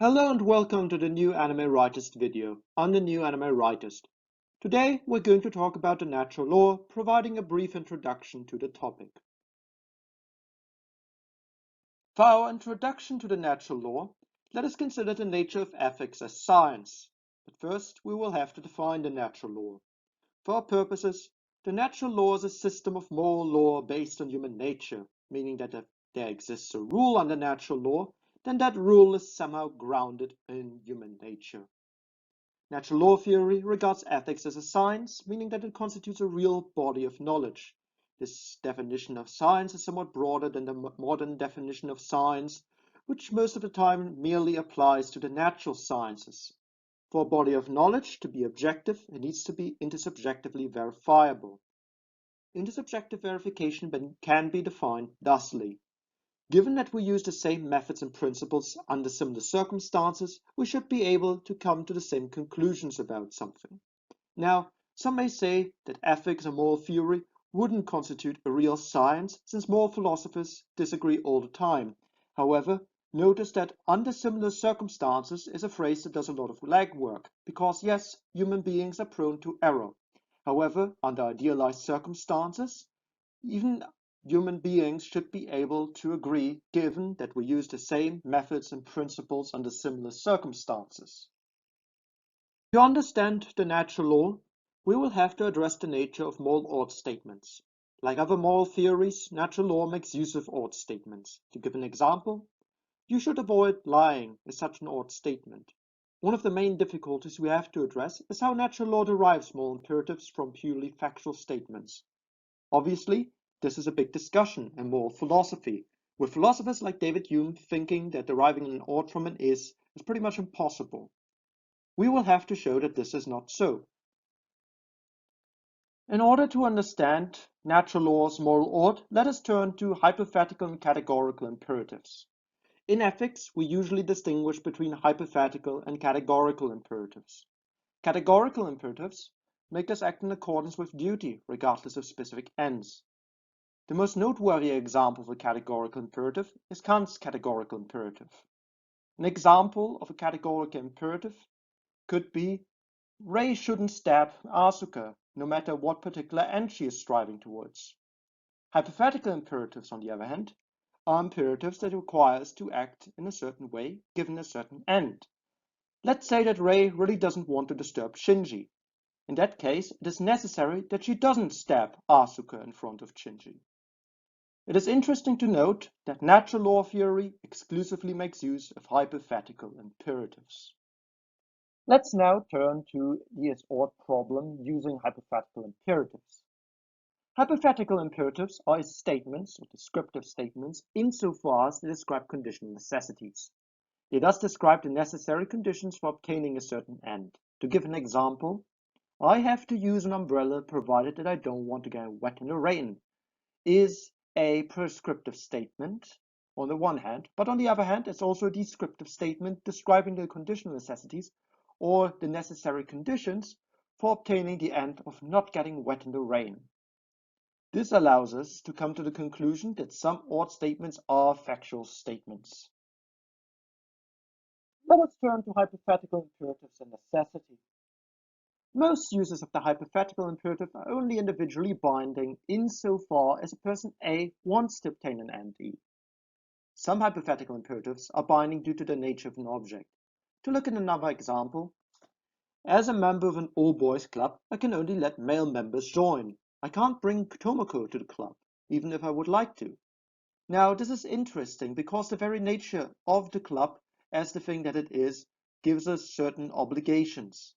Hello and welcome to the new Anime Rightist video. I'm the new Anime Rightist. Today we're going to talk about the natural law, providing a brief introduction to the topic. For our introduction to the natural law, let us consider the nature of ethics as science. But first, we will have to define the natural law. For our purposes, the natural law is a system of moral law based on human nature, meaning that if there exists a rule under natural law, then that rule is somehow grounded in human nature. Natural law theory regards ethics as a science, meaning that it constitutes a real body of knowledge. This definition of science is somewhat broader than the modern definition of science, which most of the time merely applies to the natural sciences. For a body of knowledge to be objective, it needs to be intersubjectively verifiable. Intersubjective verification can be defined thusly. Given that we use the same methods and principles under similar circumstances, we should be able to come to the same conclusions about something. Now, some may say that ethics or moral theory wouldn't constitute a real science, since moral philosophers disagree all the time. However, notice that under similar circumstances is a phrase that does a lot of legwork, because yes, human beings are prone to error. However, under idealized circumstances, even human beings should be able to agree, given that we use the same methods and principles under similar circumstances. To understand the natural law, we will have to address the nature of moral ought statements. Like other moral theories, natural law makes use of ought statements. To give an example, you should avoid lying is such an ought statement. One of the main difficulties we have to address is how natural law derives moral imperatives from purely factual statements. Obviously, this is a big discussion in moral philosophy, with philosophers like David Hume thinking that deriving an ought from an is pretty much impossible. We will have to show that this is not so. In order to understand natural law's moral ought, let us turn to hypothetical and categorical imperatives. In ethics, we usually distinguish between hypothetical and categorical imperatives. Categorical imperatives make us act in accordance with duty, regardless of specific ends. The most noteworthy example of a categorical imperative is Kant's categorical imperative. An example of a categorical imperative could be, Ray shouldn't stab Asuka, no matter what particular end she is striving towards. Hypothetical imperatives, on the other hand, are imperatives that require us to act in a certain way, given a certain end. Let's say that Ray really doesn't want to disturb Shinji. In that case, it is necessary that she doesn't stab Asuka in front of Shinji. It is interesting to note that natural law theory exclusively makes use of hypothetical imperatives. Let's now turn to the is-ought problem using hypothetical imperatives. Hypothetical imperatives are statements or descriptive statements insofar as they describe conditional necessities. They thus describe the necessary conditions for obtaining a certain end. To give an example, I have to use an umbrella provided that I don't want to get wet in the rain is a prescriptive statement on the one hand, but on the other hand, it's also a descriptive statement describing the conditional necessities or the necessary conditions for obtaining the end of not getting wet in the rain. This allows us to come to the conclusion that some ought statements are factual statements. Let us turn to hypothetical imperatives and necessity. Most uses of the hypothetical imperative are only individually binding insofar as a person A wants to obtain an end E. Some hypothetical imperatives are binding due to the nature of an object. To look at another example, as a member of an all-boys club, I can only let male members join. I can't bring Tomoko to the club, even if I would like to. Now, this is interesting because the very nature of the club, as the thing that it is, gives us certain obligations.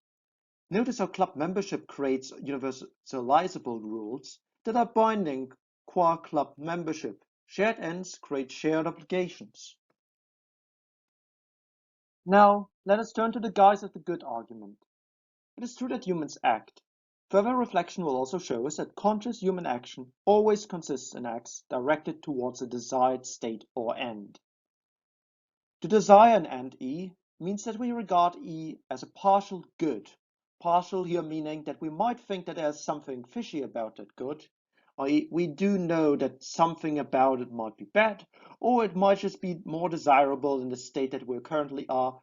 Notice how club membership creates universalizable rules that are binding qua club membership. Shared ends create shared obligations. Now, let us turn to the guise of the good argument. It is true that humans act. Further reflection will also show us that conscious human action always consists in acts directed towards a desired state or end. To desire an end E means that we regard E as a partial good. Partial here meaning that we might think that there's something fishy about that good, i.e. we do know that something about it might be bad, or it might just be more desirable in the state that we currently are,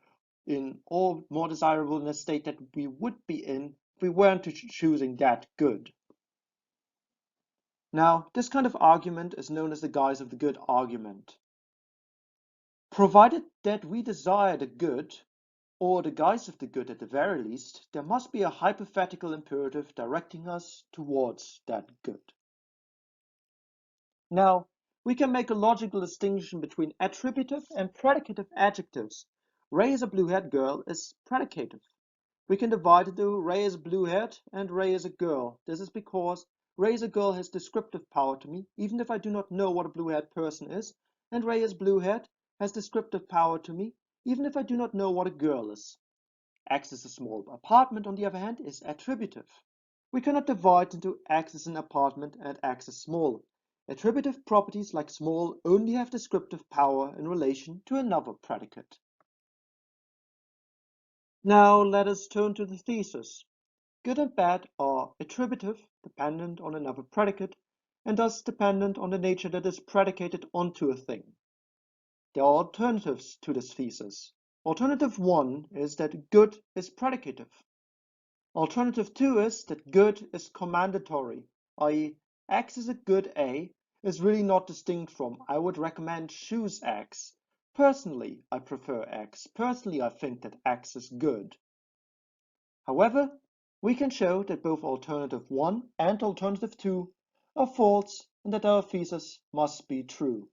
in, or more desirable in a state that we would be in if we weren't choosing that good. Now, this kind of argument is known as the guise of the good argument. Provided that we desire the good, or the guise of the good at the very least, there must be a hypothetical imperative directing us towards that good. Now, we can make a logical distinction between attributive and predicative adjectives. Ray is a blue-haired girl is predicative. We can divide it into Ray is blue-haired and Ray is a girl. This is because Ray is a girl has descriptive power to me, even if I do not know what a blue-haired person is, and Ray is blue-haired has descriptive power to me, even if I do not know what a girl is. X is a small apartment, on the other hand, is attributive. We cannot divide into X is an apartment and X is small. Attributive properties like small only have descriptive power in relation to another predicate. Now let us turn to the thesis. Good and bad are attributive, dependent on another predicate, and thus dependent on the nature that is predicated onto a thing. There are alternatives to this thesis. Alternative 1 is that good is predicative. Alternative 2 is that good is commandatory, i.e. X is a good A is really not distinct from I would recommend choose X. Personally, I prefer X. Personally, I think that X is good. However, we can show that both alternative 1 and alternative 2 are false and that our thesis must be true.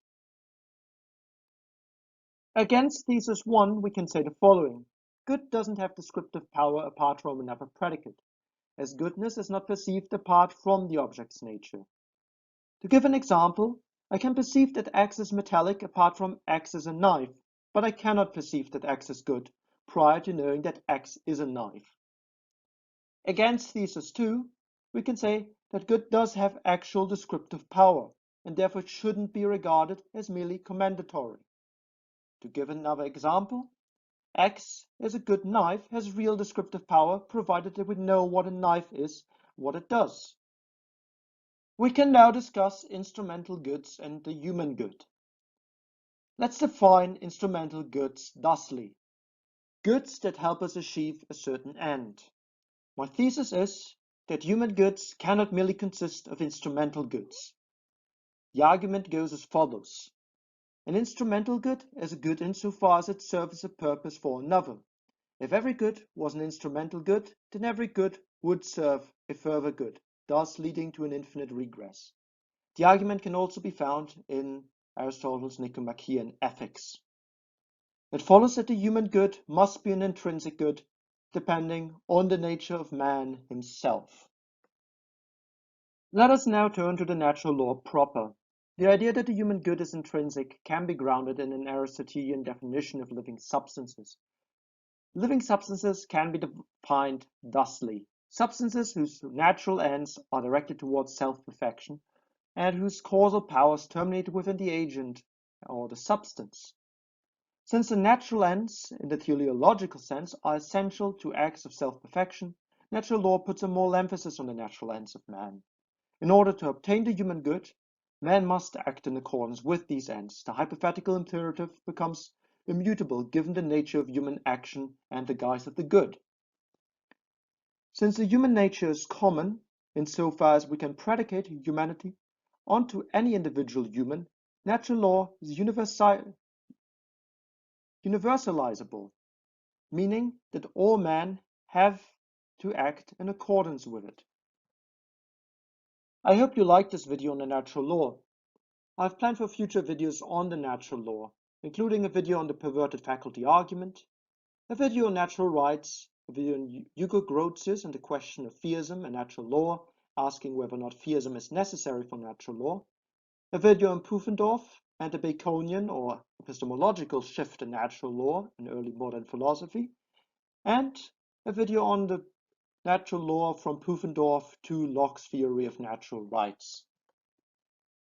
Against thesis 1, we can say the following. Good doesn't have descriptive power apart from another predicate, as goodness is not perceived apart from the object's nature. To give an example, I can perceive that X is metallic apart from X is a knife, but I cannot perceive that X is good prior to knowing that X is a knife. Against thesis 2, we can say that good does have actual descriptive power, and therefore shouldn't be regarded as merely commendatory. To give another example, X is a good knife has real descriptive power provided that we know what a knife is, what it does. We can now discuss instrumental goods and the human good. Let's define instrumental goods thusly. Goods that help us achieve a certain end. My thesis is that human goods cannot merely consist of instrumental goods. The argument goes as follows. An instrumental good is a good insofar as it serves a purpose for another. If every good was an instrumental good, then every good would serve a further good, thus leading to an infinite regress. The argument can also be found in Aristotle's Nicomachean Ethics. It follows that the human good must be an intrinsic good, depending on the nature of man himself. Let us now turn to the natural law proper. The idea that the human good is intrinsic can be grounded in an Aristotelian definition of living substances. Living substances can be defined thusly: substances whose natural ends are directed towards self-perfection and whose causal powers terminate within the agent or the substance. Since the natural ends, in the teleological sense, are essential to acts of self-perfection, natural law puts a moral emphasis on the natural ends of man. In order to obtain the human good, man must act in accordance with these ends. The hypothetical imperative becomes immutable given the nature of human action and the guise of the good. Since the human nature is common, insofar as we can predicate humanity onto any individual human, natural law is universalizable, meaning that all men have to act in accordance with it. I hope you liked this video on the natural law. I've planned for future videos on the natural law, including a video on the perverted faculty argument, a video on natural rights, a video on Hugo Grotius and the question of theism and natural law, asking whether or not theism is necessary for natural law, a video on Pufendorf and the Baconian or epistemological shift in natural law in early modern philosophy, and a video on the natural law from Pufendorf to Locke's theory of natural rights.